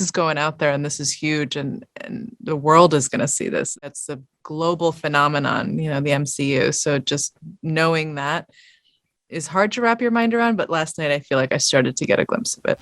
is going out there and this is huge and the world is going to see this. It's a global phenomenon, the MCU. So just knowing that is hard to wrap your mind around. But last night, I feel like I started to get a glimpse of it.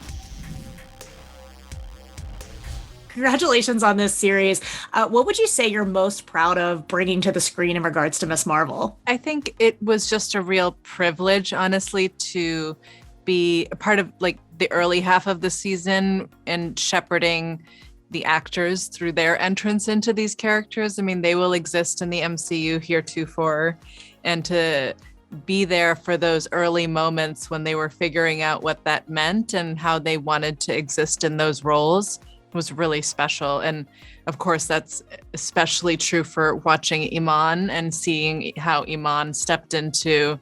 Congratulations on this series. What would you say you're most proud of bringing to the screen in regards to Miss Marvel? I think it was just a real privilege, honestly, to be a part of like the early half of the season and shepherding the actors through their entrance into these characters. I mean, they will exist in the MCU heretofore, and to be there for those early moments when they were figuring out what that meant and how they wanted to exist in those roles was really special. And of course, that's especially true for watching Iman and seeing how Iman stepped into,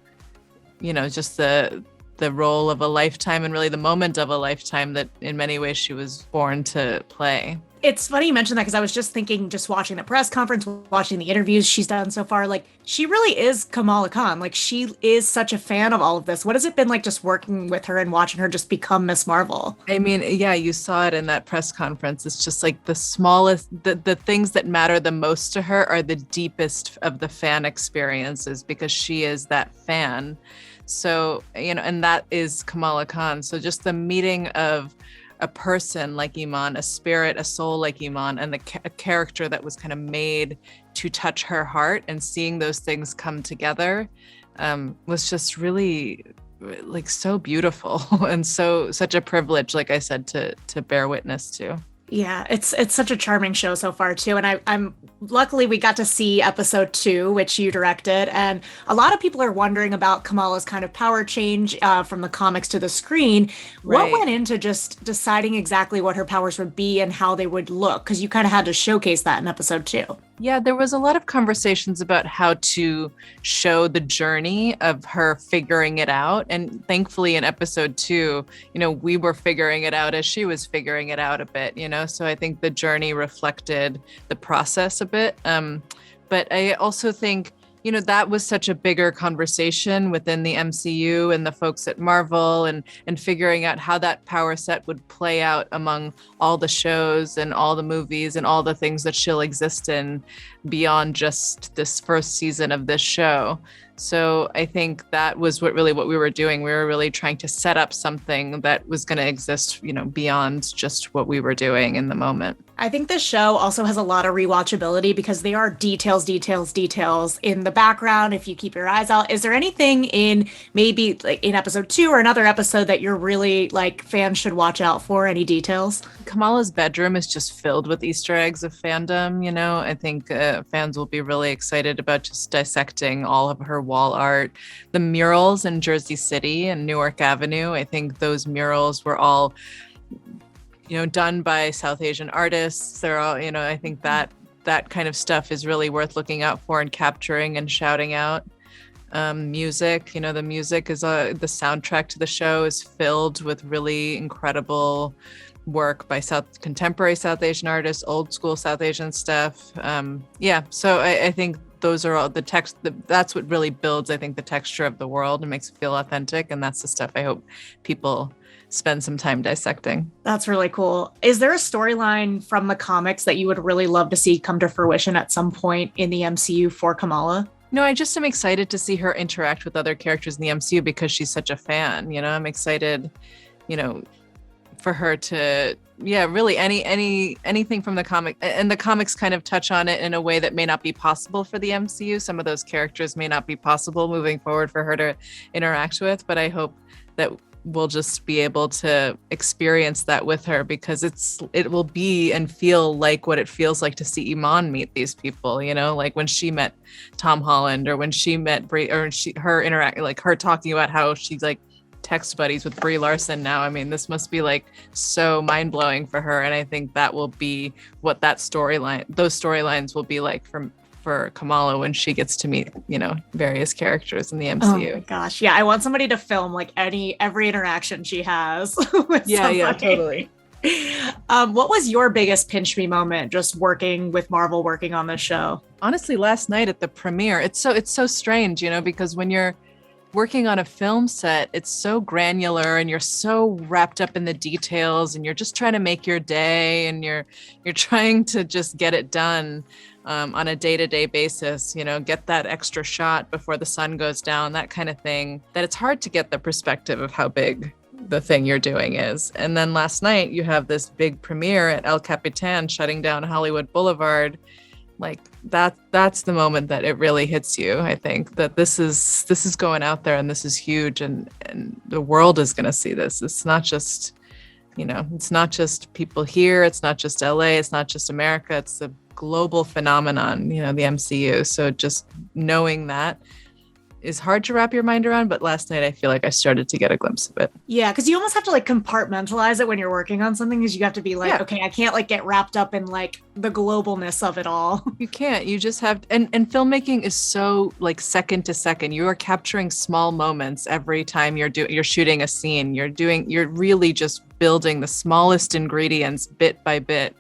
just the role of a lifetime and really the moment of a lifetime that in many ways she was born to play. It's funny you mentioned that because I was just thinking, just watching the press conference, watching the interviews she's done so far, like she really is Kamala Khan. Like she is such a fan of all of this. What has it been like just working with her and watching her just become Miss Marvel? I mean, yeah, you saw it in that press conference. It's just like the smallest, the things that matter the most to her are the deepest of the fan experiences because she is that fan. So, and that is Kamala Khan. So just the meeting of a person like Iman, a spirit, a soul like Iman, and a character that was kind of made to touch her heart, and seeing those things come together was just really like so beautiful and such a privilege, like I said, to bear witness to. Yeah, it's such a charming show so far too, and I'm luckily we got to see episode 2, which you directed, and a lot of people are wondering about Kamala's kind of power change from the comics to the screen. Right. What went into just deciding exactly what her powers would be and how they would look? Because you kind of had to showcase that in episode 2. Yeah, there was a lot of conversations about how to show the journey of her figuring it out. And thankfully in episode 2, we were figuring it out as she was figuring it out a bit, so I think the journey reflected the process a bit. But I also think, that was such a bigger conversation within the MCU and the folks at Marvel and figuring out how that power set would play out among all the shows and all the movies and all the things that she'll exist in beyond just this first season of this show. So I think that was what we were doing. We were really trying to set up something that was going to exist, beyond just what we were doing in the moment. I think this show also has a lot of rewatchability because there are details in the background if you keep your eyes out. Is there anything in maybe like in episode 2 or another episode that you're really like fans should watch out for? Any details? Kamala's bedroom is just filled with Easter eggs of fandom. I think fans will be really excited about just dissecting all of her wall art. The murals in Jersey City and Newark Avenue, I think those murals were all done by South Asian artists. They're all, I think that kind of stuff is really worth looking out for and capturing and shouting out. Music, the music is the soundtrack to the show is filled with really incredible work by contemporary South Asian artists, old school South Asian stuff. So I think those are all the text. That's what really builds, I think, the texture of the world and makes it feel authentic. And that's the stuff I hope people spend some time dissecting. That's really cool. Is there a storyline from the comics that you would really love to see come to fruition at some point in the MCU for Kamala? No, I just am excited to see her interact with other characters in the MCU because she's such a fan. I'm excited, for her to, really anything from the comic, and the comics kind of touch on it in a way that may not be possible for the MCU. Some of those characters may not be possible moving forward for her to interact with, but I hope that we'll just be able to experience that with her because it will be and feel like what it feels like to see Iman meet these people, like when she met Tom Holland or when she met Brie, or her interact, like her talking about how she's like text buddies with Brie Larson now. I mean, this must be like so mind-blowing for her, and I think that will be what those storylines will be like for Kamala when she gets to meet, various characters in the MCU. Oh my gosh. Yeah, I want somebody to film like every interaction she has with somebody. Yeah, totally. What was your biggest pinch me moment just working with Marvel, working on this show? Honestly, last night at the premiere, it's so strange, because when you're working on a film set, it's so granular and you're so wrapped up in the details and you're just trying to make your day and you're trying to just get it done on a day-to-day basis, get that extra shot before the sun goes down, that kind of thing, that it's hard to get the perspective of how big the thing you're doing is. And then last night you have this big premiere at El Capitan shutting down Hollywood Boulevard. Like that's the moment that it really hits you. I think that this is going out there and this is huge and the world is going to see this. It's not just, it's not just people here. It's not just LA. It's not just America. It's a global phenomenon, the MCU. So just knowing that is hard to wrap your mind around, but last night I feel like I started to get a glimpse of it. Yeah, because you almost have to like compartmentalize it when you're working on something, because you have to be like, okay, I can't like get wrapped up in like the globalness of it all. You can't. You just have, and filmmaking is so like second to second. You are capturing small moments every time you're shooting a scene. You're really just building the smallest ingredients bit by bit.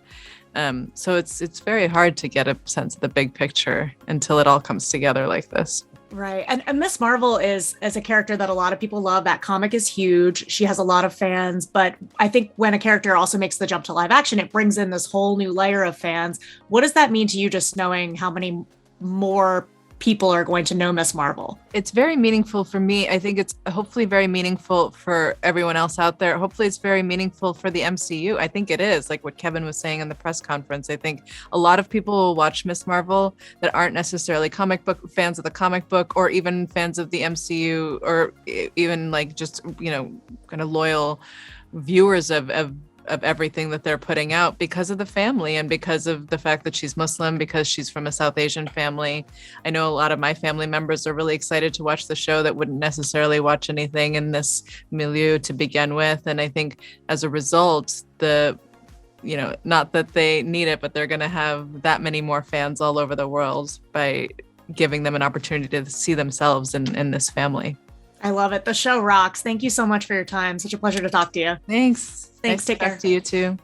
So it's very hard to get a sense of the big picture until it all comes together like this. Right. And Miss Marvel is a character that a lot of people love. That comic is huge. She has a lot of fans. But I think when a character also makes the jump to live action, it brings in this whole new layer of fans. What does that mean to you, just knowing how many more people are going to know Miss Marvel? It's very meaningful for me. I think it's hopefully very meaningful for everyone else out there. Hopefully it's very meaningful for the MCU. I think it is, like what Kevin was saying in the press conference. I think a lot of people will watch Miss Marvel that aren't necessarily comic book fans of the comic book or even fans of the MCU or even like just, kind of loyal viewers of everything that they're putting out because of the family and because of the fact that she's Muslim, because she's from a South Asian family. I know a lot of my family members are really excited to watch the show that wouldn't necessarily watch anything in this milieu to begin with. And I think as a result, not that they need it, but they're going to have that many more fans all over the world by giving them an opportunity to see themselves in this family. I love it. The show rocks. Thank you so much for your time. Such a pleasure to talk to you. Thanks. Thanks. Take care. To you too.